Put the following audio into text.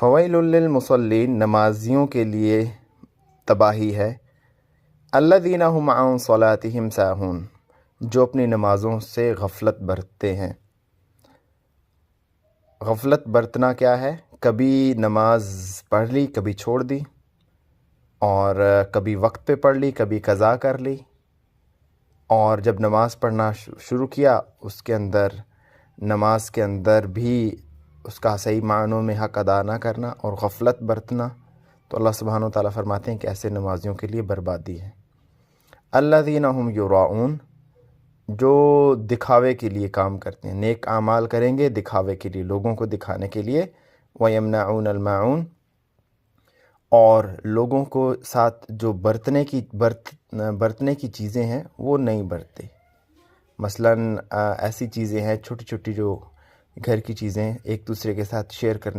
Foil للمصلین، نمازیوں کے لیے تباہی ہے، الذین هم عن صلاتهم ساہون، جو اپنی نمازوں سے غفلت برتتے ہیں۔ غفلت برتنا کیا ہے؟ کبھی نماز پڑھ لی، کبھی چھوڑ دی، اور کبھی وقت پہ پڑھ لی، کبھی قضا کر لی، اور جب نماز پڑھنا شروع کیا اس کے اندر نماز کے اندر بھی اس کا صحیح معنوں میں حق ادا نہ کرنا اور غفلت برتنا، تو اللہ سبحانہ و تعالیٰ فرماتے ہیں کہ ایسے نمازیوں کے لیے بربادی ہے۔ الذین هم یراؤون، جو دکھاوے کے لیے کام کرتے ہیں، نیک اعمال کریں گے دکھاوے کے لیے، لوگوں کو دکھانے کے لیے، ویمنعون الماعون، اور لوگوں کو ساتھ جو برتنے کی چیزیں ہیں وہ نہیں برتے۔ مثلاً ایسی چیزیں ہیں چھوٹی چھوٹی جو گھر کی چیزیں ایک دوسرے کے ساتھ شیئر کرنے